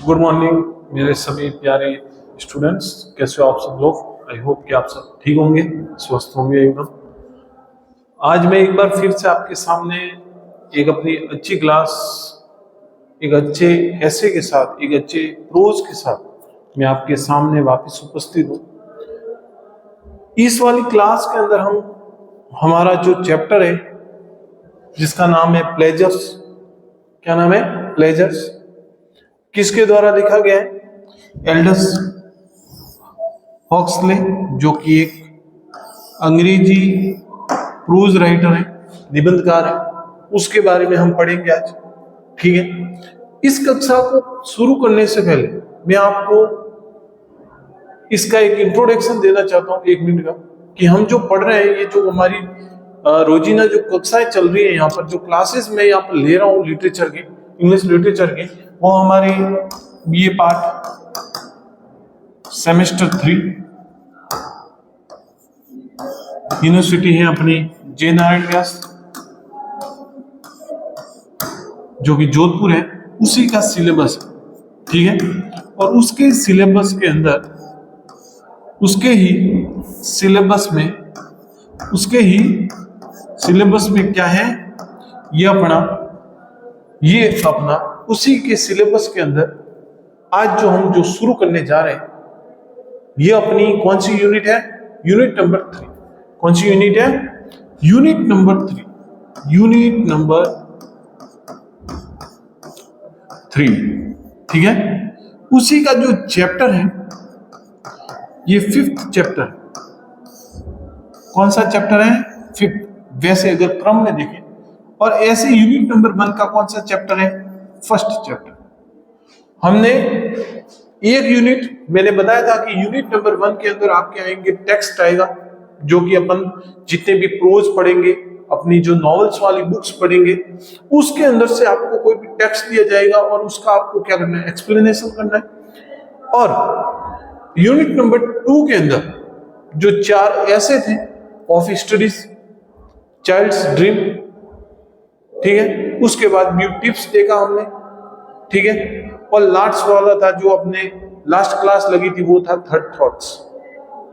Good morning मेरे सभी प्यारे स्टूडेंट्स, कैसे हो आप सब लोग। आई होप कि आप सब ठीक होंगे, स्वस्थ होंगे एकदम। आज मैं एक बार फिर से आपके सामने एक अपनी अच्छी क्लास, एक अच्छे ऐसे के साथ, एक अच्छे प्रोज के साथ मैं आपके सामने वापस उपस्थित हूँ। इस वाली क्लास के अंदर हम हमारा जो चैप्टर है जिसका नाम है प्लेजर्स। क्या नाम है? प्लेजर्स। किसके द्वारा लिखा गया है? एल्डस हॉक्सले, जो कि एक अंग्रेजी प्रोज राइटर है, निबंधकार है। उसके बारे में हम पढ़ेंगे आज। ठीक है। इस कक्षा को शुरू करने से पहले मैं आपको इसका एक इंट्रोडक्शन देना चाहता हूं, 1 मिनट का, कि हम जो पढ़ रहे हैं, ये जो हमारी रोजीना जो कक्षाएं चल रही है, यहाँ पर जो क्लासेस मैं यहाँ पर ले रहा हूँ लिटरेचर की, इंग्लिश लिटरेचर की, वो हमारे ये पार्ट सेमेस्टर 3 यूनिवर्सिटी है अपनी जय नारायण व्यास, जो कि जोधपुर है, उसी का सिलेबस है। ठीक है। और उसके सिलेबस के अंदर, उसके ही सिलेबस में क्या है, ये अपना उसी के सिलेबस के अंदर आज जो हम जो शुरू करने जा रहे हैं, ये अपनी कौन सी यूनिट है? Unit number 3। कौन सी यूनिट है? Unit number 3। ठीक है। उसी का जो चैप्टर है, ये 5th चैप्टर है। कौन सा चैप्टर है? 5th। वैसे अगर क्रम में देखें, और ऐसे यूनिट नंबर 1 का कौन सा चैप्टर है? 1st chapter. हमने एक यूनिट, मैंने बताया था कि यूनिट नंबर 1 के अंदर आपके आएंगे टेक्स्ट आएगा, जो कि अपन जितने भी प्रोज पढ़ेंगे, अपनी जो नॉवेल्स वाली बुक्स पढ़ेंगे, उसके अंदर से आपको कोई भी टेक्स्ट दिया जाएगा और उसका आपको क्या करना है? एक्सप्लेनेशन करना है। और यूनिट नंबर 2 के अंदर जो 4 ऐसे थे, ऑफ स्टडीज, चाइल्ड्स ड्रीम, ठीक है, उसके बाद न्यू टिप्स देखा हमने, ठीक है, और लास्ट वाला था जो अपने लास्ट क्लास लगी थी, वो था थर्ड थॉट्स।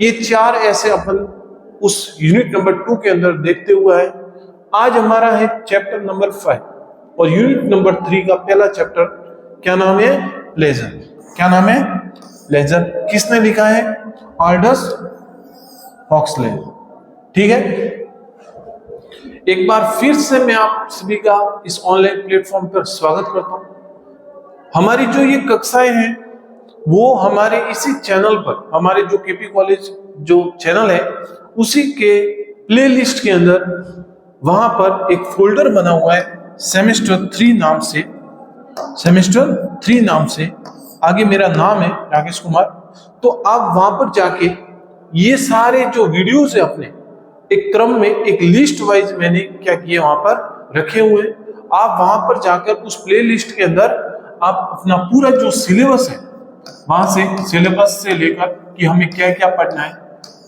ये 4 ऐसे अपन उस यूनिट नंबर 2 के अंदर देखते हुए है। आज हमारा है चैप्टर नंबर 5, और यूनिट नंबर 3 का पहला चैप्टर क्या नाम है? प्लेजर। क्या नाम है? प्लेजर। किसने लिखा है? ऑल्डस हॉक्सले। ठीक है। एक बार फिर से मैं आप सभी का इस ऑनलाइन प्लेटफॉर्म पर स्वागत करता हूं। हमारी जो ये कक्षाएं हैं, वो हमारे इसी चैनल पर, हमारे जो केपी कॉलेज जो चैनल है, उसी के प्लेलिस्ट के अंदर, वहां पर एक फोल्डर बना हुआ है सेमेस्टर 3 नाम से। सेमेस्टर 3 नाम से आगे मेरा नाम है राकेश कुमार। तो आप वहां पर जाके ये सारे जो वीडियोस है अपने एक क्रम में, एक लिस्ट वाइज मैंने क्या किया, वहां पर रखे हुए। आप वहां पर जाकर उस प्ले लिस्ट के अंदर आप अपना पूरा जो सिलेबस है, वहां से सिलेबस से लेकर कि हमें क्या क्या पढ़ना है,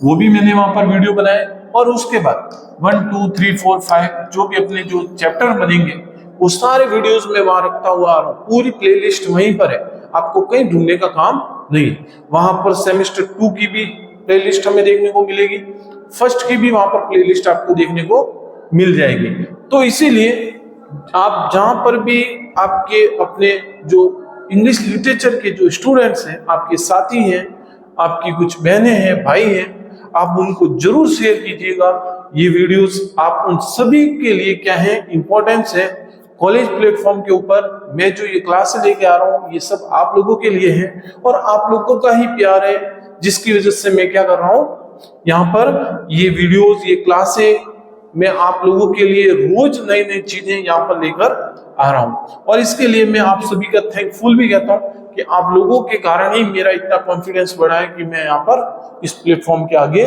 वो भी मैंने वहां पर वीडियो बनाए। और उसके बाद 1 2 3 4 5 जो भी अपने जो चैप्टर बनेंगे, वो सारे वीडियोस में वहां रखता हुआ आ रहा हूं। पूरी प्लेलिस्ट वहीं पर है, आपको कहीं ढूंढने का काम नहीं। वहां पर सेमेस्टर 2 की भी प्लेलिस्ट हमें देखने को मिलेगी, फर्स्ट की भी वहां पर प्लेलिस्ट आपको देखने को मिल जाएगी। तो इसीलिए आप जहां पर भी आपके अपने जो इंग्लिश लिटरेचर के जो स्टूडेंट्स हैं, आपके साथी हैं, आपकी कुछ बहनें हैं, भाई हैं, आप उनको जरूर शेयर कीजिएगा ये वीडियोस। आप उन सभी के लिए क्या है, इंपॉर्टेंस है। कॉलेज प्लेटफॉर्म के ऊपर मैं जो ये क्लास लेके आ रहा हूँ, ये सब आप लोगों के लिए है, और आप लोगों का ही प्यार है, जिसकी वजह से मैं क्या कर रहा हूँ, यहाँ पर ये वीडियोस, ये क्लासें मैं आप लोगों के लिए रोज नई नई चीजें यहाँ पर लेकर आ रहा हूँ। और इसके लिए मैं आप सभी का थैंकफुल भी कहता हूँ कि आप लोगों के कारण ही मेरा इतना कॉन्फिडेंस बढ़ा है कि मैं यहाँ पर इस प्लेटफॉर्म के आगे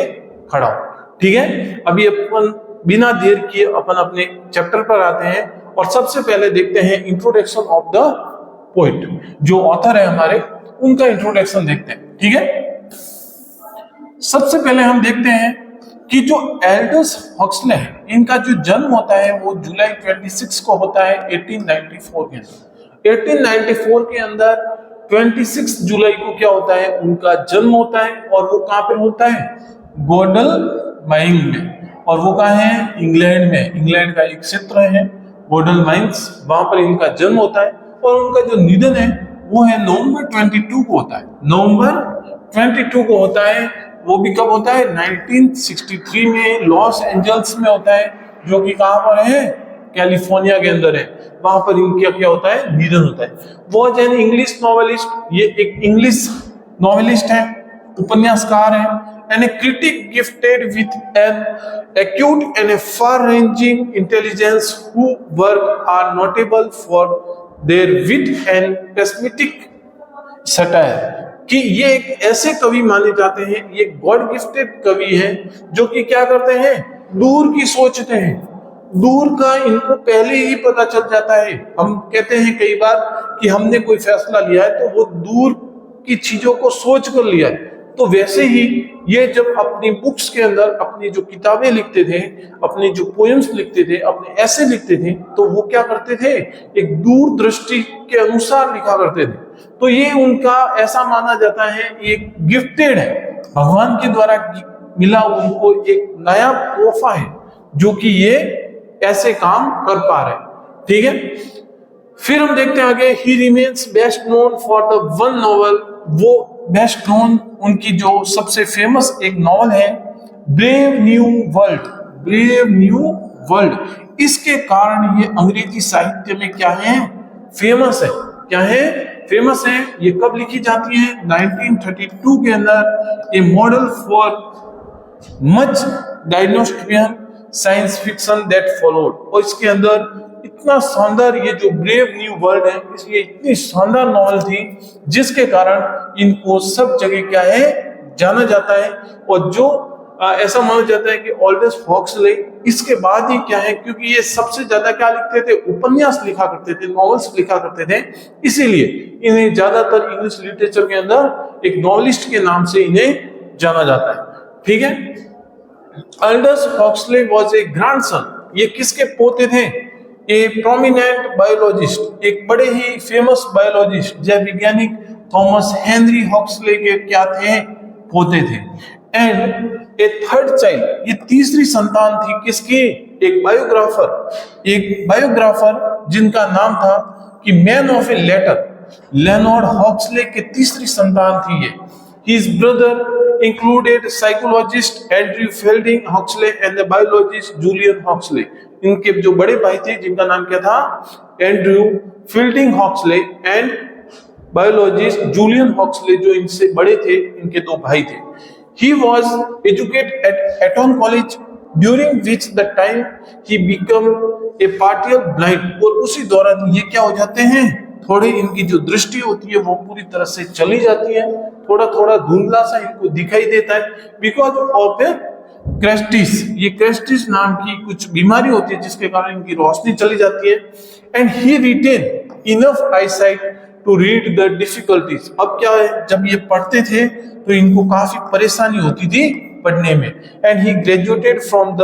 खड़ा हूँ। ठीक है। अभी अपन बिना देर किए अपन अपने चैप्टर पर आते हैं, और सबसे पहले देखते हैं इंट्रोडक्शन ऑफ द पोएट। जो ऑथर है हमारे, उनका इंट्रोडक्शन देखते हैं। ठीक है। सबसे पहले हम देखते हैं कि जो एल्डस हक्सले है, इनका जो जन्म होता है वो जुलाई 26 को होता है 1894 के अंदर। 1894 के अंदर 26 जुलाई को क्या होता है, उनका जन्म होता है। और वो कहाँ पर होता है, गोडलमाइन में। और वो कहाँ है, इंग्लैंड में। इंग्लैंड का एक क्षेत्र है गोडलमाइंस, वहां पर इनका जन्म होता है। और उनका जो निधन है वो है नवंबर 22 को होता है। नवंबर 22 को होता है। वो भी कब होता है, 1963 में लॉस एंजल्स में होता है, जो कि कहाँ पर है, कैलिफोर्निया के अंदर है। वहां पर इनका क्या होता है, निधन होता है। वॉज एन इंग्लिश नॉवेलिस्ट, ये एक इंग्लिश नॉवेलिस्ट है, उपन्यासकार है, and A critic gifted with an acute and a far-ranging intelligence who work are notable for their wit and pessimistic satire। कि ये एक ऐसे कवि माने जाते हैं, ये गॉड गिफ्टेड कवि हैं, जो कि क्या करते हैं, दूर की सोचते हैं। दूर का इनको पहले ही पता चल जाता है। हम कहते हैं कई बार कि हमने कोई फैसला लिया है तो वो दूर की चीजों को सोच कर लिया है। तो वैसे ही ये जब अपनी बुक्स के अंदर अपनी जो किताबें लिखते थे, अपनी जो पोएम्स लिखते थे, अपने ऐसे लिखते थे, तो वो क्या करते थे, एक दूरदृष्टि के अनुसार लिखा करते थे। तो ये उनका ऐसा माना जाता है, एक गिफ्टेड है, भगवान के द्वारा मिला उनको एक नया तोहफा है, जो कि ये ऐसे काम कर पा रहे। ठीक है, फिर हम देखते हैं आगे। ही remains best known for the one novel, वो बेस्ट नोन उनकी जो सबसे फेमस एक नॉवल है, brave new world. Brave new world, इसके कारण ये अंग्रेजी साहित्य में क्या है, फेमस है। क्या है, फेमस है। ये कब लिखी जाती है, 1932 के अंदर। A model for much diagnostic science fiction that followed. और इसके अंदर इतना शानदार ये जो ब्रेव न्यू वर्ल्ड है, इसलिए इतनी शानदार नॉवल थी, जिसके कारण इनको सब जगह क्या है, जाना जाता है। और जो ऐसा माना जाता है कि ऑल्डेस हॉक्सले इसके बाद ही क्या है, क्योंकि ये सबसे ज्यादा क्या लिखते थे, उपन्यास लिखा करते थे, नॉवेल्स लिखा करते थे, इसीलिए इन्हें ज्यादातर इंग्लिश लिटरेचर के अंदर एक नॉवेलिस्ट के नाम से इन्हें जाना जाता है। ठीक है, ऑल्डेस हॉक्सले वाज ए ग्रैंडसन, ये किसके पोते थे, ए प्रोमिनेंट बायोलॉजिस्ट, एक बड़े ही फेमस बायोलॉजिस्ट जैव वैज्ञानिक थॉमस हेनरी हॉक्सले के क्या थे, पोते थे। एंड ए थर्ड चाइल्ड, ये तीसरी संतान थी किसकी, एक बायोग्राफर जिनका नाम था कि man of a letter, Leonard हॉक्सले के तीसरी संतान थी ये। His brother included psychologist Andrew Fielding Huxley and the biologist Julian Huxley। इनके जो बड़े भाई थे जिनका नाम क्या था, Andrew Fielding Huxley, and biologist Julian Huxley जो इनसे बड़े थे, इनके दो भाई थे। He was educated at Eton College during which the time he became a partial blind। और उसी दौरान ये क्या हो जाते हैं, थोड़ी इनकी जो दृष्टि होती है वो पूरी तरह से चली जाती है, थोड़ा थोड़ा धुंधला सा इनको दिखाई देता है, बिकॉज ऑफ ए क्रेस्टिस। ये क्रेस्टिस नाम की कुछ बीमारी होती है जिसके कारण इनकी रोशनी चली जाती है। And he retain enough eyesight to read the difficulties. अब क्या है, जब ये पढ़ते थे तो इनको काफी परेशानी होती थी पढ़ने में। And he graduated from the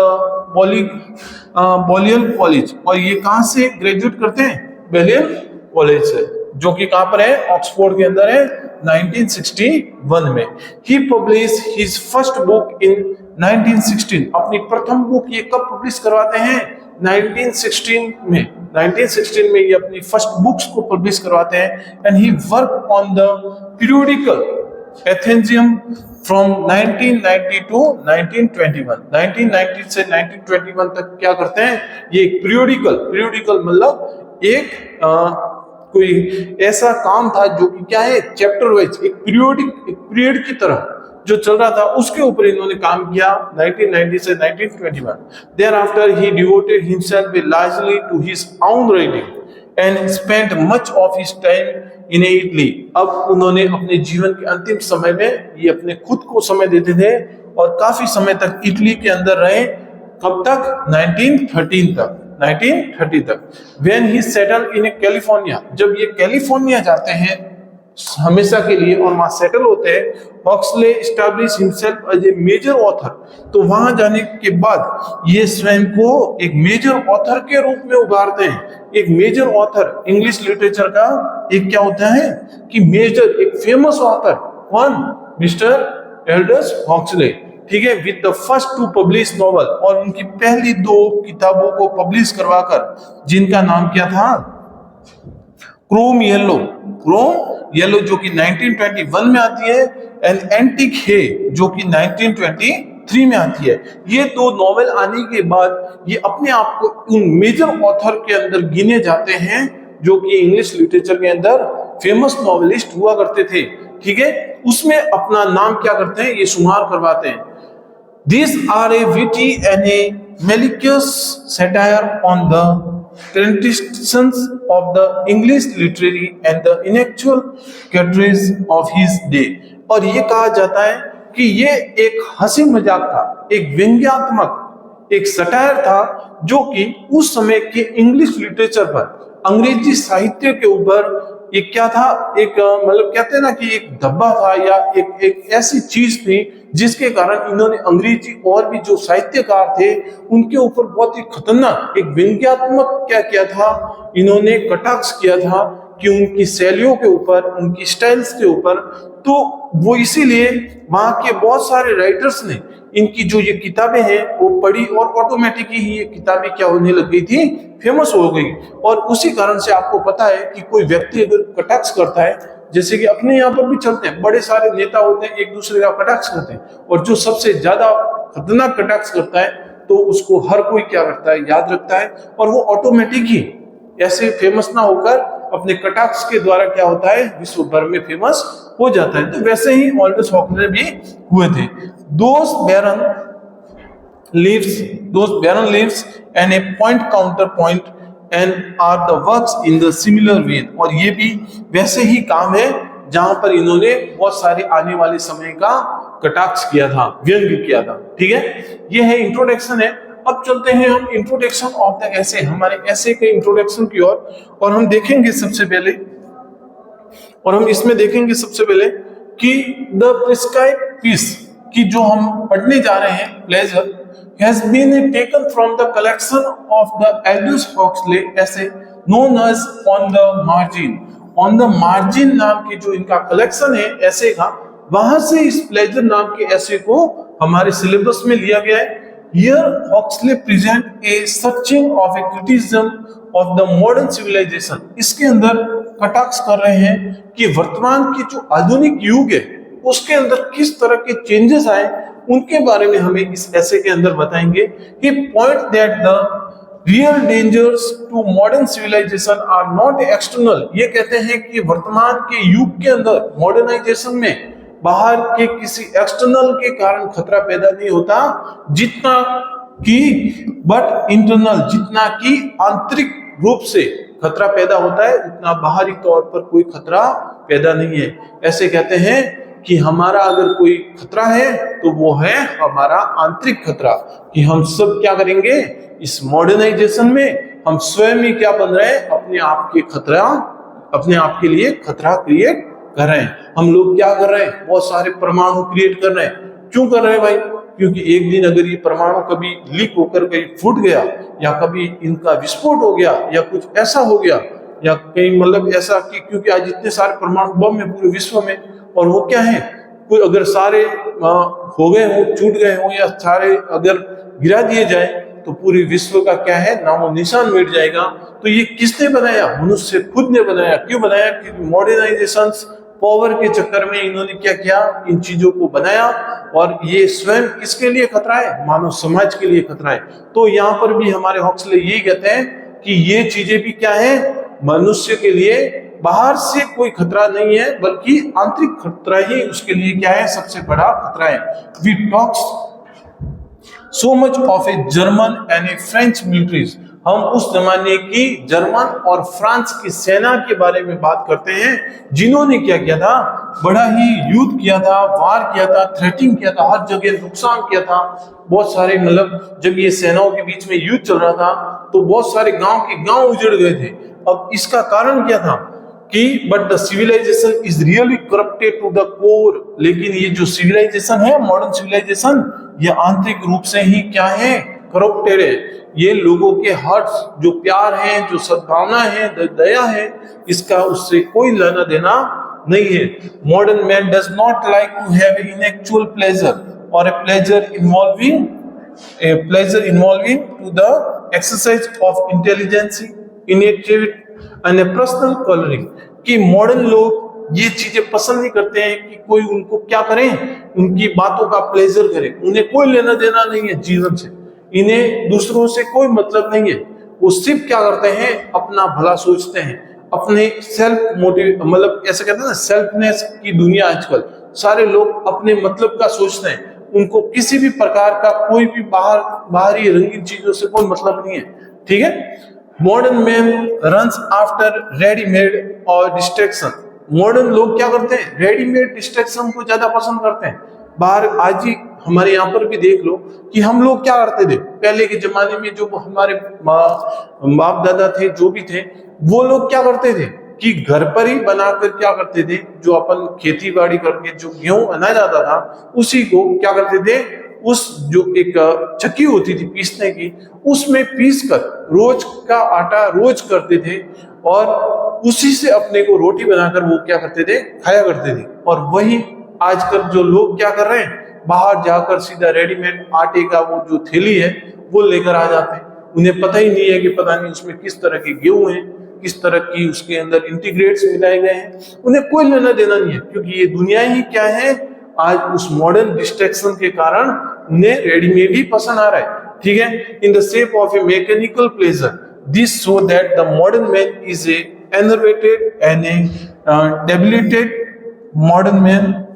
Balliol college, और ये कहां से ग्रेजुएट करते हैं, बेलियल कॉलेज से, जो कि कहां पर है, ऑक्सफोर्ड के अंदर है, 1961 में। He publish his first book in 1916। अपनी प्रथम बुक ये कब पब्लिश करवाते हैं, 1916 में। 1916 में ये अपनी फर्स्ट बुक्स को पब्लिश करवाते हैं। And he work on the periodical Athenaeum from 1990 to 1921। 1990 से 1921 तक क्या करते हैं, ये एक पीरियोडिकल मतलब एक कोई ऐसा काम था जो कि क्या है, चैप्टर वाइज एक पीरियड की तरह जो चल रहा था, उसके ऊपर इन्होंने काम किया 1990 से 1921। Thereafter he devoted himself largely to his own writing and spent much of his time in Italy। अब उन्होंने अपने जीवन के अंतिम समय में ये अपने खुद को समय देते थे और काफी समय तक इटली के अंदर रहे। कब तक, 1930 तक। When he settled in California, जब ये कैलिफोर्निया जाते हैं हमेशा के लिए और वहां सेटल होते हैं। Huxley establish himself as a major author, तो वहां जाने के बाद ये स्वयं को एक मेजर ऑथर के रूप में उभारते हैं। एक मेजर ऑथर इंग्लिश लिटरेचर का एक क्या होता है कि मेजर, एक फेमस ऑथर, कौन? मिस्टर एल्डस हॉक्सले, ठीक है, with the first to publish novel, और उनकी पहली 2 किताबों को पब्लिश करवाकर, जिनका नाम क्या था? क्रोम येलो, क्रोम येलो जो कि 1921 में आती है, एंड एंटिक हे जो कि 1923 में आती है। ये 2 नॉवेल आने के बाद ये अपने आप को उन मेजर ऑथर के अंदर गिने जाते हैं जो कि इंग्लिश लिटरेचर के अंदर फेमस नॉवेलिस्ट हुआ करते थे, ठीक है। उसमें अपना नाम क्या करते हैं? ये शुमार करवाते हैं। These are a witty and a malicious satire on the traditions of the English literary and the intellectual categories of his day। और ये कहा जाता है कि ये एक हंसी मजाक का, एक व्यंग्यात्मक, एक सटायर था जो कि उस समय के इंग्लिश लिटरेचर पर, अंग्रेजी साहित्य के ऊपर एक क्या था, एक मतलब कहते हैं ना कि एक धब्बा था या एक ऐसी चीज थी जिसके कारण इन्होंने अंग्रेजी और भी जो साहित्यकार थे उनके ऊपर बहुत ही खतरनाक एक व्यंग्यात्मक क्या किया था, इन्होंने कटाक्ष किया था कि उनकी शैलियों के ऊपर, उनकी स्टाइल्स के ऊपर। तो वो इसीलिए वहां के बहुत सारे राइटर्स ने इनकी जो ये किताबें हैं वो पढ़ी और ऑटोमेटिकली ही ये किताबें क्या होने लग गई थी, फेमस हो गई। और उसी कारण से आपको पता है कि कोई व्यक्ति अगर कटाक्ष करता है, जैसे कि अपने यहाँ पर भी चलते हैं, बड़े सारे नेता होते हैं एक दूसरे का कटाक्ष करते हैं, और जो सबसे ज्यादा खतरनाक कटाक्ष करता है तो उसको हर कोई क्या करता है, याद रखता है, और वो ऑटोमेटिक ही ऐसे फेमस ना होकर अपने कटाक्ष के द्वारा क्या होता है, विश्व भर में फेमस हो जाता है। तो वैसे ही ऑल्डस हॉक्सले भी हुए थे। Those barren lives and a point counterpoint and are the works in the similar vein। और ये भी वैसे ही काम है जहां पर इन्होंने बहुत सारे आने वाले समय का कटाक्ष किया था, व्यंग्य किया था, ठीक है। ये है इंट्रोडक्शन है। अब चलते हैं हम इंट्रोडक्शन ऑफ द ऐसे, हमारे ऐसे के इंट्रोडक्शन की ओर, और हम देखेंगे सबसे पहले, और हम इसमें देखेंगे सबसे पहले कि द प्रिस्क्राइब्ड पीस की जो हम पढ़ने जा रहे हैं, pleasure has been taken from the collection of the Aldous Huxley essay known as On the Margin। On the Margin नाम की जो इनका कलेक्शन है ऐसे का, वहां से इस प्लेजर नाम के ऐसे को हमारे सिलेबस में लिया गया है। Here Huxley present a searching of a criticism of the modern civilization। इसके अंदर कटाक्ष कर रहे हैं कि वर्तमान की जो आधुनिक युग है उसके अंदर किस तरह के चेंजेस आए, उनके बारे में हमें इस ऐसे के अंदर बताएंगे। He point that the real dangers to modern civilization are not external। ये कहते हैं कि वर्तमान के युग के अंदर मॉडर्नाइजेशन में बाहर के किसी एक्सटर्नल के कारण खतरा पैदा नहीं होता, जितना कि बट इंटरनल, जितना कि आंतरिक रूप से खतरा पैदा होता है उतना बाहरी तौर पर कोई खतरा पैदा नहीं है। ऐसे कहते हैं कि हमारा अगर कोई खतरा है तो वो है हमारा आंतरिक खतरा, कि हम सब क्या करेंगे इस मॉडर्नाइजेशन में, हम स्वयं ही क्या बन रहे हैं, अपने आप के खतरा, अपने आप के लिए खतरा क्रिएट कर रहे हैं। हम लोग क्या कर रहे हैं, बहुत सारे परमाणु क्रिएट कर रहे हैं। क्यों कर रहे हैं भाई? क्योंकि एक दिन अगर ये परमाणु कभी लीक होकर कहीं फूट गया, या कभी इनका विस्फोट हो गया, या कुछ ऐसा हो गया, या कहीं मतलब ऐसा कि क्योंकि आज इतने सारे परमाणु बम है पूरे विश्व में, और वो क्या है, कोई अगर सारे हो गए हो, छूट गए हो, या सारे अगर गिरा दिए जाए तो पूरे विश्व का क्या है, नामो निशान मिट जाएगा। तो ये किसने बनाया? मनुष्य खुद ने बनाया। क्यों बनाया? क्योंकि मॉडर्नाइजेशन पावर के चक्कर में इन्होंने क्या किया, इन चीजों को बनाया, और ये स्वयं किसके लिए खतरा है? मानव समाज के लिए खतरा है। तो यहाँ पर भी हमारे हॉक्सले यही कहते हैं कि ये चीजें भी क्या है, मनुष्य के लिए बाहर से कोई खतरा नहीं है, बल्कि आंतरिक खतरा ही उसके लिए क्या है, सबसे बड़ा खतरा है। We talks so much of a German and a French militaries. हम उस जमाने की जर्मन और फ्रांस की सेना के बारे में बात करते हैं, जिन्होंने क्या किया था, बड़ा ही युद्ध किया था, वार किया था, थ्रेटिंग किया था, हर जगह नुकसान किया था। बहुत सारे मतलब जब ये सेनाओं के बीच में युद्ध चल रहा था तो बहुत सारे गांव के गांव उजड़ गए थे। अब इसका कारण क्या था कि but the civilization is really corrupted to the core, लेकिन ये जो सिविलाइजेशन है, मॉडर्न सिविलाइजेशन, ये आंतरिक रूप से ही क्या है, करप्टेड है। ये लोगों के हार्ट्स, जो प्यार है, जो सद्भावना है, दया है, इसका उससे कोई लेना देना नहीं है। Modern man does not like to have intellectual pleasure और a pleasure involving to the exercise of intelligence, initiative and a personal colouring. कि मॉडर्न लोग ये चीजें पसंद नहीं करते हैं कि कोई उनको क्या करे, उनकी बातों का प्लेजर करे। उन्हें कोई लेना देना नहीं है जीवन से, इन्हें दूसरों से कोई मतलब नहीं है। वो सिर्फ क्या करते हैं, अपना भला सोचते हैं, अपने सेल्फ मोटिव, मतलब ऐसा कहते हैं ना, सेल्फनेस की दुनिया आजकल। सारे लोग अपने मतलब का सोचते हैं, उनको किसी भी प्रकार का कोई भी बाहरी रंगीन चीजों से कोई मतलब नहीं है। ठीक है। Modern man runs after readymade और डिस्ट्रैक्शन। मॉडर्न लोग क्या करते हैं, रेडीमेड डिस्ट्रैक्शन को ज्यादा पसंद करते हैं। बाहर आज ही हमारे यहाँ पर भी देख लो कि हम लोग क्या करते थे पहले के जमाने में, जो हमारे बाप दादा थे, जो भी थे, वो लोग क्या करते थे कि घर पर ही बनाकर क्या करते थे, जो अपन खेती बाड़ी करके जो गेहूं अनाज आता था, उसी को क्या करते थे, उस जो एक चक्की होती थी पीसने की, उसमें पीस कर रोज का आटा रोज करते थे, और उसी से अपने को रोटी बनाकर वो क्या करते थे, खाया करते थे। और वही आजकल जो लोग क्या कर रहे हैं, बाहर जाकर सीधा रेडीमेड आटे का वो जो थैली है वो लेकर आ जाते हैं। उन्हें पता ही नहीं है कि पता नहीं उसमें किस तरह के गेहूं हैं, किस तरह की उसके अंदर इंटीग्रेट्स मिलाए गए हैं। उन्हें कोई लेना देना नहीं है, क्योंकि ये दुनिया ही क्या है, आज उस मॉडर्न डिस्ट्रैक्शन के कारण उन्हें रेडीमेड ही पसंद आ रहा है। ठीक है। In the shape of a mechanical pleasure, this show that the modern man is a enervated and a debilitated modern man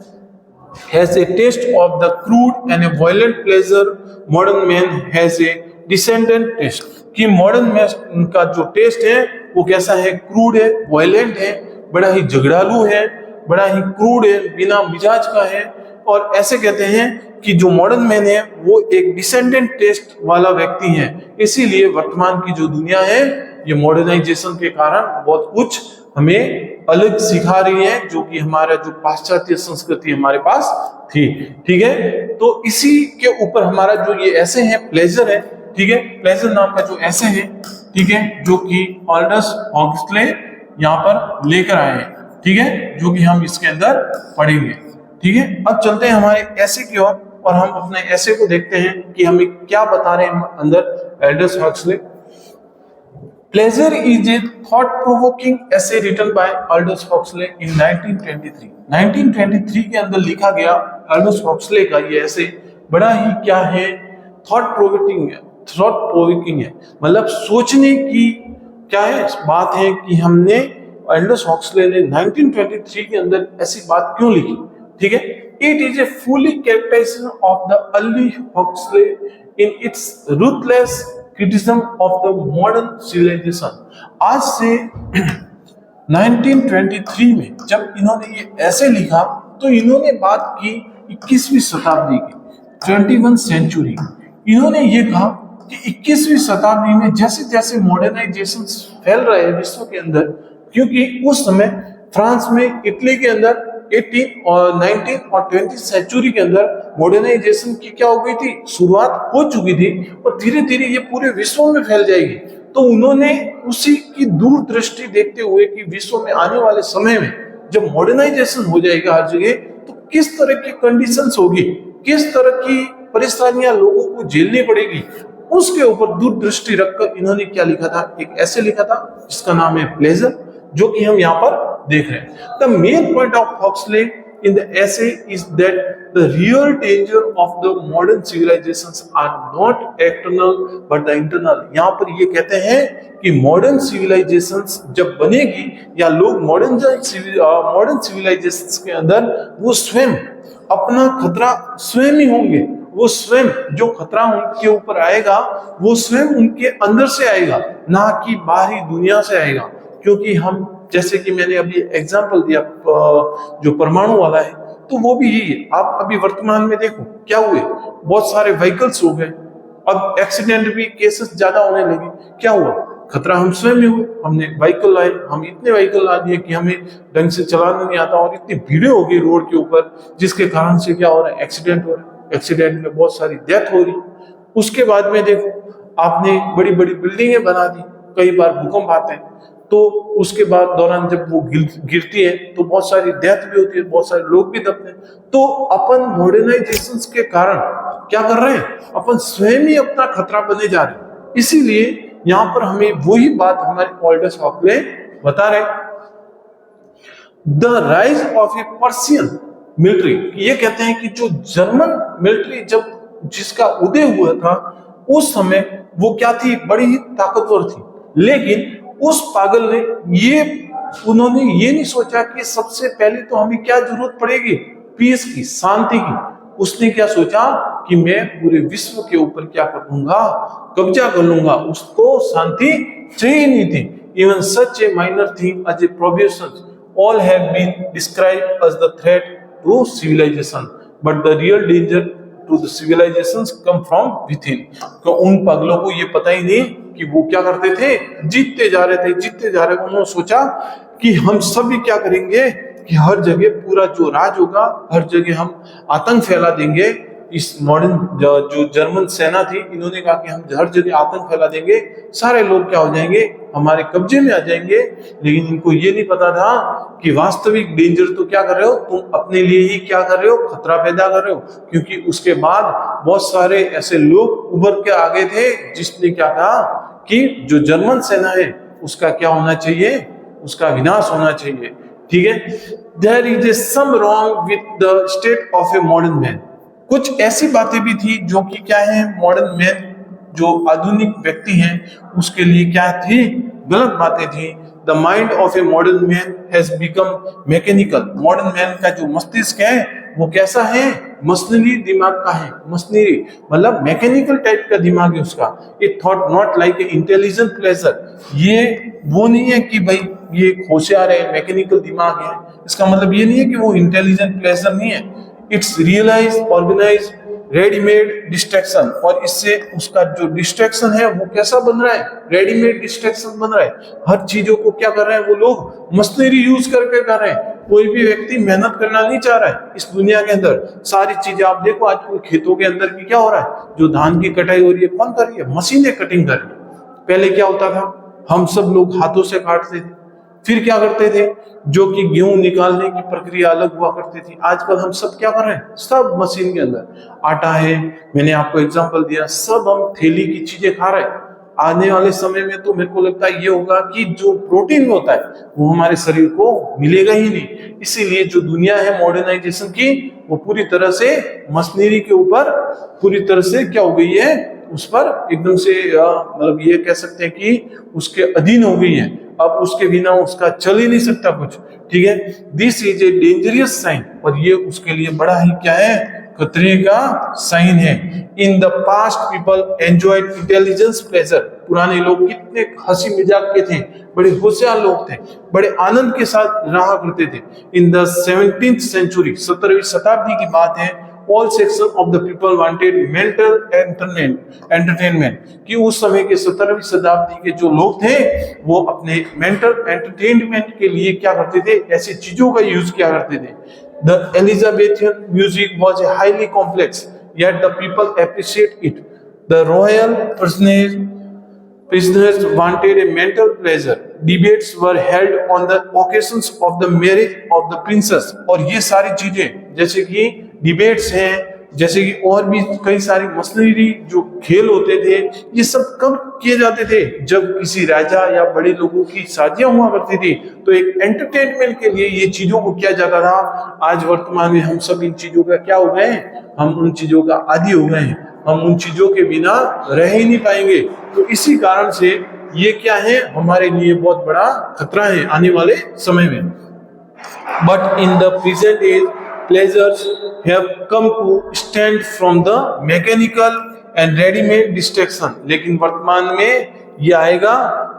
has a taste of the crude and a violent pleasure. Modern man has a descendant taste. कि modern man का जो test है वो कैसा है, crude है, violent है, बड़ा ही झगड़ालू है, बड़ा ही क्रूड है, बिना मिजाज का है। और ऐसे कहते हैं कि जो मॉडर्न मैन है वो एक डिसेंडेंट टेस्ट वाला व्यक्ति है। इसीलिए वर्तमान की जो दुनिया है ये मॉडर्नाइजेशन के कारण बहुत कुछ हमें अलग सिखा रही है, जो कि हमारा जो पाश्चात्य संस्कृति हमारे पास थी। ठीक है। तो इसी के ऊपर हमारा जो ये ऐसे है प्लेजर है, ठीक है, प्लेजर नाम का जो ऐसे है, ठीक है, जो कि ऑल्डस हक्सले यहाँ पर लेकर आए हैं। ठीक है, जो कि हम इसके अंदर पढ़ेंगे। ठीक है। अब चलते हैं हमारे ऐसे की ओर और हम अपने ऐसे को देखते हैं कि हमें क्या बता रहे हैं अंदर Aldous Huxley. Pleasure is a thought-provoking essay written by Aldous Huxley in 1923. 1923 के अंदर लिखा गया Aldous Huxley का ये ऐसे बड़ा ही क्या है, थॉट प्रोवोकिंग है, मतलब सोचने की क्या है बात है कि हमने Aldous Huxley ने 1923 के अंदर ऐसी बात क्यों लिखी। ठीक है। It is a fully characterization of the early Huxley in its ruthless criticism of the modern civilization. आज से 1923 में जब इन्होंने ये ऐसे लिखा तो इन्होंने बात की 21वीं शताब्दी की, 21st सेंचुरी। इन्होंने ये कहा कि 21वीं शताब्दी में जैसे जैसे मॉडर्नाइजेशन फैल रहे हैं विश्व के अंदर, क्योंकि उस समय फ्रांस में, इटली के अंदर 18 और 19 और 20 सेंचुरी के अंदर मॉडर्नाइजेशन की क्या हो गई थी, शुरुआत हो चुकी थी, और धीरे धीरे ये पूरे विश्व में फैल जाएगी। तो उन्होंने उसी की दूरदृष्टि देखते हुए कि विश्व में आने वाले समय में जब मॉडर्नाइजेशन हो जाएगा हर जगह, तो किस तरह की कंडीशंस होगी, किस तरह की परेशानियां लोगों को झेलनी पड़ेगी, उसके ऊपर दूरदृष्टि रखकर इन्होंने क्या लिखा था, एक ऐसे लिखा था जिसका नाम है प्लेजर, जो कि हम यहाँ पर देख रहे हैं। The main point of Huxley in the essay is that the real danger of the modern civilizations are not external but the internal. यहाँ पर ये कहते हैं कि मॉडर्न सिविलाइजेशंस जब बनेगी या लोग मॉडर्न सिविलाइजेशंस के अंदर वो स्वयं अपना खतरा स्वयं ही होंगे। वो स्वयं जो खतरा उनके ऊपर आएगा वो स्वयं उनके अंदर से आएगा, ना कि बाहरी दुनिया से आएगा। क्योंकि हम, जैसे कि मैंने अभी एग्जांपल दिया जो परमाणु वाला है, तो वो भी यही है। आप अभी वर्तमान में देखो क्या हुए, बहुत सारे व्हीकल्स हो गए, अब एक्सीडेंट भी केसेस ज्यादा होने लगे। क्या हुआ, खतरा हम स्वयं में हुए। हमने व्हीकल लाए, हम इतने व्हीकल ला दिए कि हमें ढंग से चलाना नहीं आता और इतनी भीड़ें हो गई रोड के ऊपर, जिसके कारण से क्या हो रहा है, एक्सीडेंट हो रहा है। एक्सीडेंट में बहुत सारी डेथ हो रही। उसके बाद में देखो, आपने बड़ी बड़ी बिल्डिंगें बना दी, कई बार भूकंप आते हैं, तो उसके बाद दौरान जब वो गिरती है तो बहुत सारी डेथ भी होती है, बहुत सारे लोग भी दबते हैं। तो अपन मॉडर्नाइजेशन के कारण क्या कर रहे हैं, अपन स्वयं ही अपना खतरा बने जा रहे हैं। इसीलिए यहाँ पर हमें वही बात हमारे ऑल्डस हॉकले बता रहे, the rise of A Persian military. ये कहते हैं कि जो जर्मन मिलिट्री जब जिसका उदय हुआ था, उस समय वो क्या थी, बड़ी ही ताकतवर थी। लेकिन उस पागल ने उन्होंने ये नहीं सोचा कि सबसे पहले तो हमें क्या जरूरत पड़ेगी, पीस की, शांति की। उसने क्या सोचा कि मैं पूरे विश्व के ऊपर क्या कर दूंगा, कब्जा कर लूंगा। उसको शांति चाहिए नहीं थी। Even such a minor thing as a provision all have been described as the threat to civilization, but the real danger to the civilizations come from within। तो उन पागलों को ये पता ही नहीं कि वो क्या करते थे, जीतते जा रहे थे। उन्होंने सोचा कि हम सभी क्या करेंगे कि हर जगह पूरा जो राज होगा, हर जगह हम आतंक फैला देंगे। इस मॉडर्न जो जर्मन सेना थी, इन्होंने कहा कि हम हर जगह आतंक फैला देंगे, सारे लोग क्या हो जाएंगे, हमारे कब्जे में आ जाएंगे। लेकिन इनको ये नहीं पता था कि वास्तविक डेंजर तो क्या कर रहे हो, तुम अपने लिए ही क्या कर रहे हो, खतरा पैदा कर रहे हो। क्योंकि उसके बाद बहुत सारे ऐसे लोग उभर के आ गए थे जिसने क्या कहा कि जो जर्मन सेना है उसका क्या होना चाहिए, उसका विनाश होना चाहिए। ठीक है, there is some wrong with the state of a modern man. कुछ ऐसी बातें भी थी जो कि क्या है, मॉडर्न मैन जो आधुनिक व्यक्ति हैं उसके लिए क्या थी, गलत बातें थी। The mind of a modern man has become mechanical. Modern man का जो मस्तिष्क है वो कैसा है, मशीनरी दिमाग का है। मशीनरी मतलब मैकेनिकल टाइप का दिमाग है उसका। It thought not like a intelligent pleasure. ये वो नहीं है कि भाई ये होशियार है, मैकेनिकल दिमाग है, इसका मतलब ये नहीं है कि वो इंटेलिजेंट प्लेजर नहीं है। It's realize organize readymade distraction. और इससे उसका जो डिस्ट्रैक्शन है वो कैसा बन रहा है, रेडीमेड डिस्ट्रैक्शन बन रहा है। हर चीजों को क्या कर रहे हैं वो लोग, मशीनरी यूज करके कर रहे हैं। कोई भी व्यक्ति मेहनत करना नहीं चाह रहा है इस दुनिया के अंदर। सारी चीजें आप देखो आजकल खेतों के अंदर की क्या हो रहा है, जो धान की कटाई हो रही है कौन कर रही है, मशीनें कटिंग कर रही है। पहले क्या होता था, हम सब लोग हाथों से काटते थे। फिर क्या करते थे, जो कि गेहूं निकालने की प्रक्रिया अलग हुआ करती थी। आजकल हम सब क्या कर रहे हैं, सब मशीन के अंदर। आटा है, मैंने आपको एग्जांपल दिया, सब हम थैली की चीजें खा रहे हैं। आने वाले समय में तो मेरे को लगता है ये होगा कि जो प्रोटीन होता है वो हमारे शरीर को मिलेगा ही नहीं। इसीलिए जो दुनिया है मॉडर्नाइजेशन की, वो पूरी तरह से मशीनरी के ऊपर पूरी तरह से क्या हो गई है, उस पर एकदम से मतलब ये कह सकते हैं कि उसके अधीन हो गई है। अब उसके बिना उसका चल ही नहीं सकता कुछ। ठीक है, this is a dangerous sign. और ये उसके लिए बड़ा ही क्या है, खतरे का साइन है। In the past people enjoyed intelligence pleasure. पुराने लोग कितने हंसी मजाक के थे, बड़े होशियार लोग थे, बड़े आनंद के साथ रहा करते थे। इन द 17th सेंचुरी, 17वीं शताब्दी की बात है, all section of the people wanted mental entertainment। कि उस समय के 17वीं शताब्दी के जो लोग थे वो अपने मेंटल एंटरटेनमेंट के लिए क्या करते थे, ऐसी चीजों का यूज किया करते थे। The Elizabethan music was a highly complex, yet the people appreciate it। The royal prisoners wanted a mental pleasure। Debates were held on the occasions of the marriage of the princess। और ये सारी चीजें जैसे कि debates हैं, जैसे कि और भी कई सारी मशीनरी जो खेल होते थे, ये सब कब किए जाते थे, जब किसी राजा या बड़े लोगों की शादियां हुआ करती थी। तो एक एंटरटेनमेंट के लिए ये चीजों को किया जाता था। आज वर्तमान में हम सब इन चीजों का क्या हो गए हैं, हम उन चीजों का आदी हो गए हैं। हम उन चीजों के बिना रह ही नहीं पाएंगे। तो इसी कारण से ये क्या है, हमारे लिए बहुत बड़ा खतरा है आने वाले समय में। But in the present age pleasures have come to stand from the mechanical and ready-made distraction। लेकिन वर्तमान में ये आएगा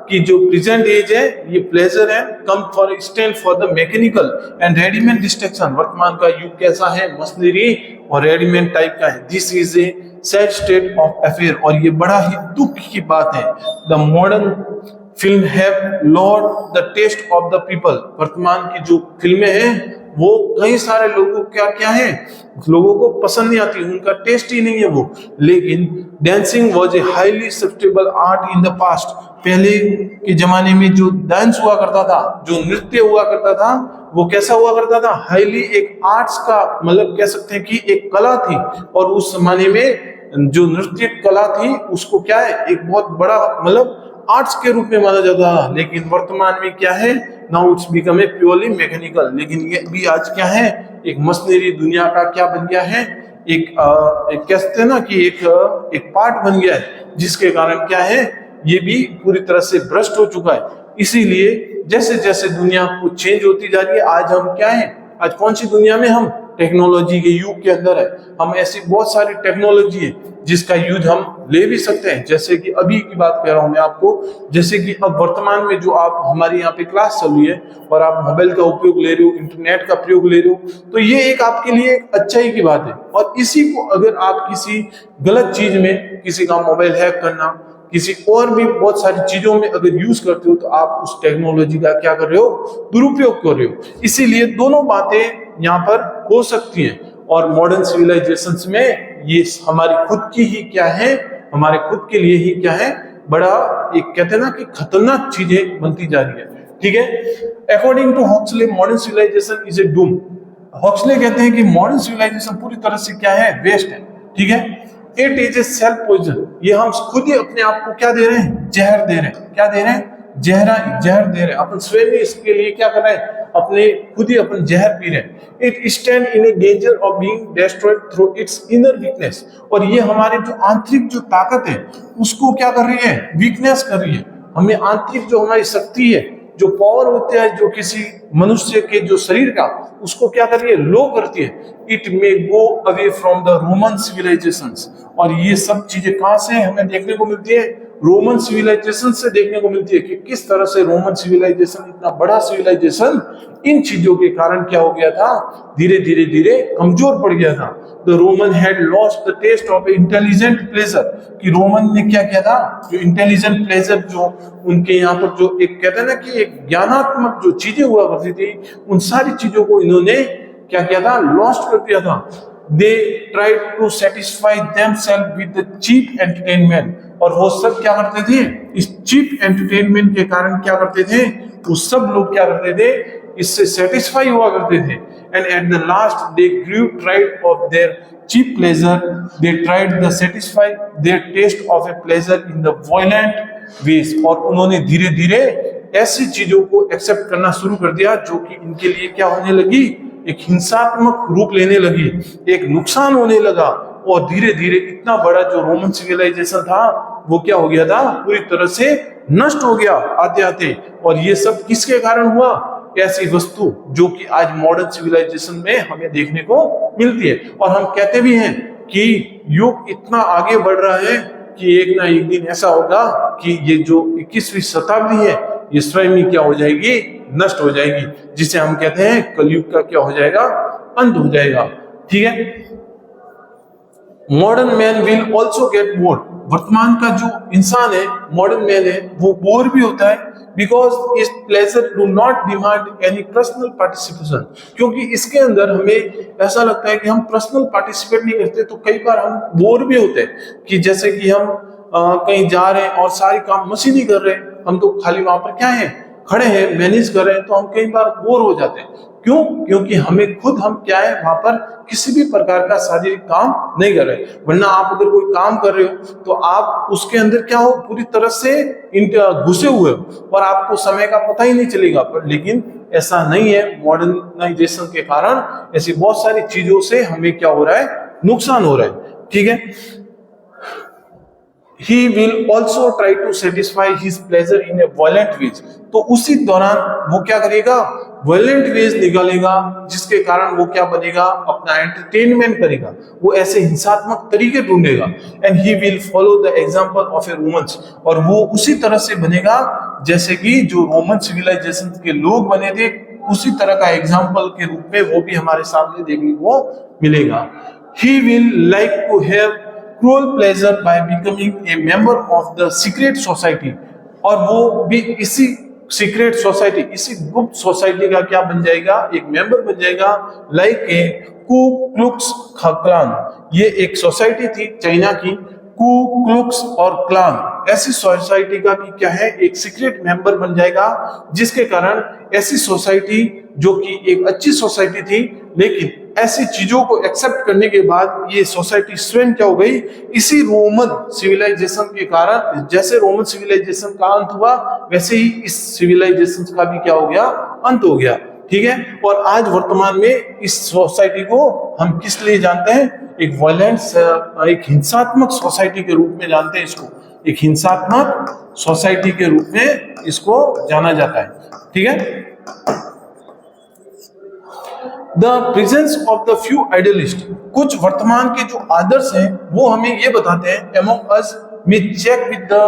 कि जो प्रेजेंट एज है ये प्लेजर है, come for stand for the mechanical and readymade distraction. वर्तमान का युग कैसा है, मशीनरी और रेडीमेड टाइप का है। This is a sad state of affair. और ये बड़ा ही दुख की बात है। The modern film have lost the taste of the people. वर्तमान की जो फिल्में हैं वो कई सारे लोगों क्या क्या है, लोगों को पसंद नहीं आती, उनका टेस्ट ही नहीं है वो। लेकिन dancing was a highly acceptable art in the past. पहले के जमाने में जो डांस हुआ करता था, जो नृत्य हुआ करता था, वो कैसा हुआ करता था, हाईली एक आर्ट्स का मतलब कह सकते हैं कि एक कला थी। और उस जमाने में जो नृत्य कला थी उसको क्या है, एक बहुत बड़ा मतलब आर्ट्स के रूप में माना जाता है। लेकिन वर्तमान में क्या है, now it's become a purely mechanical. लेकिन ये भी आज क्या है, एक मशीनरी दुनिया का क्या बन गया है, एक कहते हैं ना कि एक पार्ट बन गया है, जिसके कारण क्या है, ये भी पूरी तरह से भ्रष्ट हो चुका है। इसीलिए जैसे जैसे दुनिया को चेंज होती जा रही है, आज हम क्या है, आज कौन सी दुनिया में, हम टेक्नोलॉजी के युग के अंदर है। हम ऐसी बहुत सारी टेक्नोलॉजी है जिसका यूज हम ले भी सकते हैं। जैसे कि अभी की बात कह रहा हूं मैं आपको, जैसे कि अब वर्तमान में जो आप हमारी यहाँ पे क्लास चल रही है और आप मोबाइल का उपयोग ले रहे हो, इंटरनेट का प्रयोग ले रहे हो, तो ये एक आपके लिए एक अच्छाई की बात है। और इसी को अगर आप किसी गलत चीज में, किसी का मोबाइल हैक करना, किसी और भी बहुत सारी चीजों में अगर यूज करते हो, तो आप उस टेक्नोलॉजी का क्या कर रहे हो, दुरुपयोग कर रहे हो। इसीलिए दोनों बातें यहाँ पर हो सकती हैं। और मॉडर्न सिविलाइजेशंस में ये हमारी खुद की ही क्या है, हमारे खुद के लिए ही क्या है, बड़ा एक कहते हैं ना कि खतरनाक चीजें बनती जा रही है। ठीक है, according to Huxley modern civilization is a doom. Huxley कहते हैं कि मॉडर्न सिविलाइजेशन पूरी तरह से क्या है, वेस्ट है। ठीक है, it is a self poison. ये हम खुद ही अपने आप को क्या दे रहे हैं, जहर दे रहे हैं। क्या दे रहे हैं, जहर दे रहे हैं। अपन स्वयं ही इसके लिए क्या कर रहे हैं, अपने खुद ही अपन जहर पी रहे हैं। It stand in A danger of being destroyed through it's inner weakness. और ये हमारे जो आंतरिक जो ताकत है उसको क्या कर रही है, वीकनेस कर रही है। हमें आंतरिक जो हमारी शक्ति है, जो पावर होती है जो किसी मनुष्य के जो शरीर का, उसको क्या कर रही है, लो करती है। It may go away from the Roman civilizations. और ये सब चीजें कहां से हमें देखने को मिलती है, रोमन सिविलाइजेशन से देखने को मिलती है कि किस तरह से रोमन सिविलाइजेशन, इतना बड़ा सिविलाइजेशन, इन चीजों के कारण क्या हो गया था, धीरे धीरे धीरे कमजोर पड़ गया था। The Roman had lost the taste of intelligent pleasure. कि रोमन ने क्या किया था, जो इंटेलिजेंट प्लेजर, जो उनके यहाँ पर जो एक कहते हैं ना कि एक ज्ञानात्मक जो चीजें हुआ करती थी, उन सारी चीजों को इन्होंने क्या किया था, लॉस्ट कर दिया था। They tried to satisfy themselves with the cheap entertainment। और वो सब क्या करते थे, इस चीप एंटरटेनमेंट के कारण क्या करते थे, वो सब लोग क्या करते थे, इससे सेटिस्फाई हुआ करते थे। And at the last they grew tried of their cheap pleasure, they tried the satisfy their taste of a pleasure in the violent ways. और उन्होंने धीरे धीरे ऐसी चीजों को एक्सेप्ट करना शुरू कर दिया जो कि इनके लिए क्या होने लगी, एक हिंसात्मक रूप लेने लगी, एक नुकसान होने लगा। और धीरे धीरे इतना बड़ा जो रोमन सिविलाइजेशन था वो क्या हो गया था, पूरी तरह से नष्ट हो गया आते आते। और ये सब किसके कारण हुआ, ऐसी वस्तु जो कि आज मॉडर्न सिविलाइजेशन में हमें देखने को मिलती है। और हम कहते भी हैं कि युग इतना आगे बढ़ रहा है कि एक ना एक दिन ऐसा होगा कि ये जो 21वीं शताब्दी है ये स्वयं ही क्या हो जाएगी, नष्ट हो जाएगी, जिसे हम कहते हैं कलयुग का क्या हो जाएगा, अंत हो जाएगा। ठीक है, modern man will also get bored. वर्तमान का जो इंसान है, मॉडर्न मैन है, वो बोर भी होता है। बिकॉज इस pleasure do not demand any personal participation. क्योंकि इसके अंदर हमें ऐसा लगता है कि हम पर्सनल पार्टिसिपेट नहीं करते, तो कई बार हम बोर भी होते हैं। कि जैसे कि हम कहीं जा रहे हैं और सारी काम मशीन ही कर रहे हैं, हम तो खाली वहां पर क्या है, खड़े हैं, मैनेज कर रहे हैं, तो हम कई बार बोर हो जाते हैं। क्यों, क्योंकि हमें खुद हम क्या है, वहां पर किसी भी प्रकार का शारीरिक काम नहीं कर रहे। वरना आप अगर कोई काम कर रहे हो तो आप उसके अंदर क्या हो, पूरी तरह से घुसे हुए हो और आपको समय का पता ही नहीं चलेगा। पर लेकिन ऐसा नहीं है, मॉडर्नाइजेशन के कारण ऐसी बहुत सारी चीजों से हमें क्या हो रहा है, नुकसान हो रहा है। ठीक है, He will also try to satisfy his pleasure in a violent ways। तो उसी दौरान वो क्या करेगा, वायलेंट वेज निकालेगा, जिसके कारण वो क्या बनेगा, अपना एंटरटेनमेंट करेगा, वो ऐसे हिंसात्मक तरीके ढूंढेगा। And he will follow the example of a Romans. और वो उसी तरह से बनेगा जैसे कि जो रोमन सिविलाइजेशन के लोग बने थे, उसी तरह का एग्जाम्पल के रूप में वो भी हमारे सामने देखने को मिलेगा। He will like to have cruel pleasure by becoming a member of the secret society। और वो भी इसी सीक्रेट सोसाइटी, इसी गुप्त सोसाइटी का क्या बन जाएगा, एक मेंबर बन जाएगा, लाइक ए कू क्लुक्स क्लान। ये एक सोसाइटी थी चाइना की, कू क्लुक्स और क्लान, ऐसी सोसाइटी का भी क्या है, एक सीक्रेट मेंबर बन जाएगा, जिसके कारण ऐसी सोसाइटी जो कि एक अच्छी सोसाइटी थी, लेकिन ऐसी चीजों को एक्सेप्ट करने के बाद ये सोसाइटी स्वयं क्या हो गई, इसी रोमन सिविलाइजेशन के कारण, जैसे रोमन सिविलाइजेशन का अंत हुआ वैसे ही इस सिविलाइजेशन का भी क्या हो गया, अंत हो गया। ठीक है, और आज वर्तमान में इस सोसाइटी को हम किस लिए जानते हैं, एक वायलेंट, एक हिंसात्मक सोसाइटी के रूप में जानते हैं इसको, एक हिंसात्मक सोसाइटी के रूप में इसको जाना जाता है। ठीक है, the presence of the few idealist, कुछ वर्तमान के जो आदर्श हैं वो हमें ये बताते हैं, among us may check with the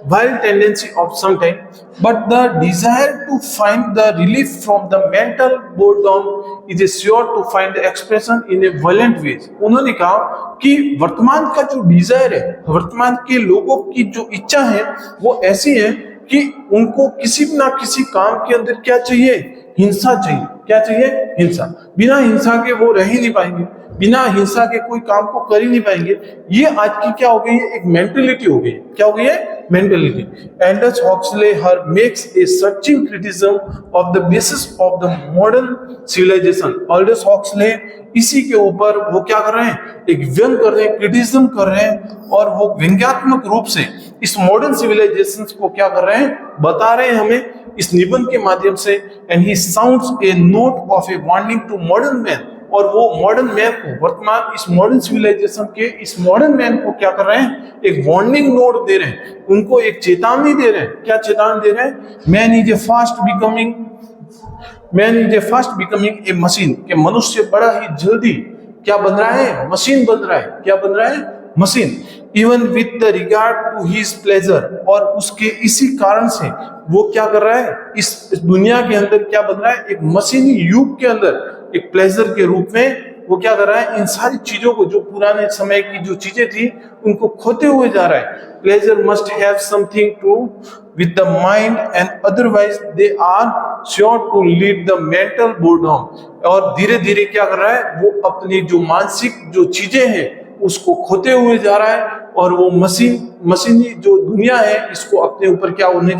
wild tendency of some time, but the desire to find the relief from the mental boredom is sure to find the expression in a violent ways। उन्होंने कहा कि वर्तमान का जो Dzire है, वर्तमान के लोगों की जो इच्छा है वो ऐसी है कि उनको किसी ना किसी काम के अंदर क्या चाहिए, हिंसा चाहिए। क्या चाहिए, हिंसा। बिना हिंसा के वो रह ही नहीं पाएंगे, बिना हिंसा के कोई काम को कर ही नहीं पाएंगे। ये आज की क्या हो गई है, एक मेंटेलिटी हो गई है। क्या हो गई है, mentality. Aldous Huxley here makes a searching criticism of the basis of the modern civilization. Aldous Huxley इसी के ऊपर वो क्या कर रहे हैं, एक व्यंग कर रहे हैं, क्रिटिसिज्म कर रहे हैं, और वो व्यंग्यात्मक रूप से इस मॉडर्न सिविलाइजेशन को क्या कर रहे हैं, बता रहे हैं हमें इस निबंध के माध्यम से। And he sounds a note of a warning to modern man, और वो मॉडर्न मैन को, वर्तमान इस मॉडर्न सिविलाइजेशन के इस मॉडर्न मैन को क्या कर रहे हैं, एक वार्निंग नोट दे रहे हैं, उनको एक चेतावनी दे रहे हैं। क्या चेतावनी दे रहे हैं, man is A fast becoming a machine, के मनुष्य बड़ा ही जल्दी क्या बन रहा है, मशीन बन रहा है। क्या बन रहा है, machine. Even with the regard to his pleasure, और उसके इसी कारण से वो क्या कर रहा है, इस दुनिया के अंदर क्या बन रहा है, एक मशीनी युग के अंदर एक प्लेजर के रूप में वो क्या कर रहा है, इन सारी चीजों को, जो पुराने समय की जो चीजें थी उनको खोते हुए जा रहा है। Pleasure must have something to with the mind and otherwise they are sure to lead the mental boredom. और धीरे धीरे क्या कर रहा है, वो अपनी जो मानसिक जो चीजें हैं उसको खोते हुए जा रहा है, और वो मशीनी जो दुनिया है इसको अपने ऊपर क्या होने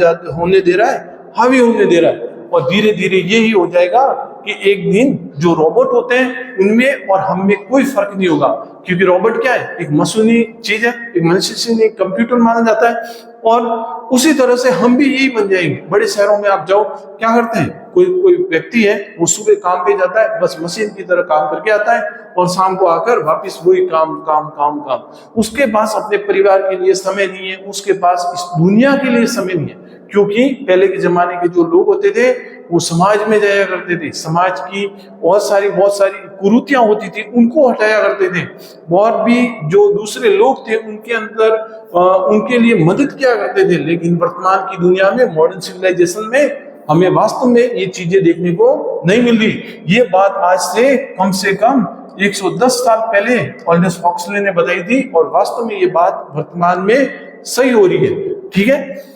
दे रहा है, हावी होने दे रहा है। और धीरे धीरे यही हो जाएगा कि एक दिन जो रोबोट होते हैं उनमें और हम में कोई फर्क नहीं होगा, क्योंकि रोबोट क्या है, एक मशीनी चीज है, एक मनुष्य से नहीं, कंप्यूटर माना जाता है। और उसी तरह से हम भी यही बन जाएंगे। बड़े शहरों में आप जाओ, क्या करते हैं, कोई व्यक्ति है वो सुबह काम पे जाता है, बस मशीन की तरह काम करके आता है, और शाम को आकर वापस वही काम काम काम काम। उसके पास अपने परिवार के लिए समय नहीं है, उसके पास इस दुनिया के लिए समय नहीं है। क्योंकि पहले के जमाने के जो लोग होते थे वो समाज में जाया करते थे, समाज की बहुत सारी कुरीतियां होती थी उनको हटाया करते थे, और भी जो दूसरे लोग थे उनके अंदर उनके लिए मदद किया करते थे। लेकिन वर्तमान की दुनिया में, मॉडर्न सिविलाइजेशन में हमें वास्तव में ये चीजें देखने को नहीं मिल रही। ये बात आज से कम 110 साल पहले ऑल्डस हॉक्सले ने बताई थी, और वास्तव में ये बात वर्तमान में सही हो रही है। ठीक है,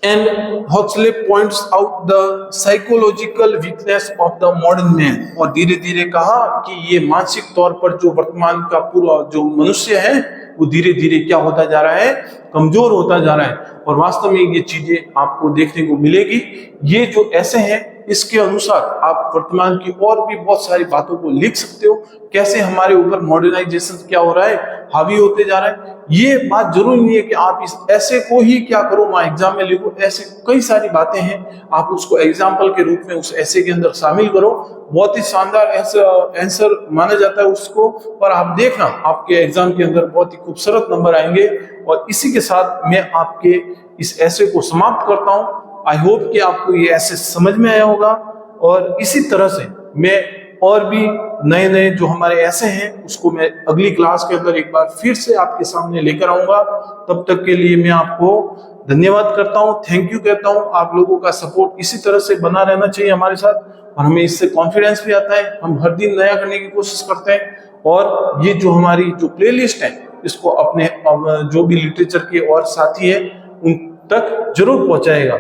And Huxley points out the psychological weakness of the modern man, और धीरे धीरे कहा कि ये मानसिक तौर पर जो वर्तमान का पूरा जो मनुष्य है वो धीरे धीरे क्या होता जा रहा है, कमजोर होता जा रहा है। और वास्तव में ये चीजें आपको देखने को मिलेगी। ये जो ऐसे हैं इसके अनुसार आप वर्तमान की और भी बहुत सारी बातों को लिख सकते हो, कैसे हमारे ऊपर मॉडर्नाइजेशन क्या हो रहा है, हावी होते जा रहा है। ये बात जरूरी नहीं है कि आप इस ऐसे को ही क्या करो, वहां एग्जाम में लिखो। ऐसे कई सारी बातें हैं, आप उसको एग्जाम्पल के रूप में उस ऐसे के अंदर शामिल करो। बहुत ही शानदार आंसर माना जाता है उसको, और आप देखना आपके एग्जाम के अंदर बहुत ही खूबसूरत नंबर आएंगे। और इसी के साथ मैं आपके इस ऐसे को समाप्त करता हूं। आई होप कि आपको ये ऐसे समझ में आया होगा, और इसी तरह से मैं और भी नए नए जो हमारे ऐसे हैं उसको मैं अगली क्लास के अंदर एक बार फिर से आपके सामने लेकर आऊंगा। तब तक के लिए मैं आपको धन्यवाद करता हूं, थैंक यू कहता हूं। आप लोगों का सपोर्ट इसी तरह से बना रहना चाहिए हमारे साथ, और हमें इससे कॉन्फिडेंस भी आता है। हम हर दिन नया करने की कोशिश करते हैं, और ये जो हमारी जो प्लेलिस्ट है इसको अपने जो भी लिटरेचर के और साथी है उन तक जरूर पहुंचाएगा।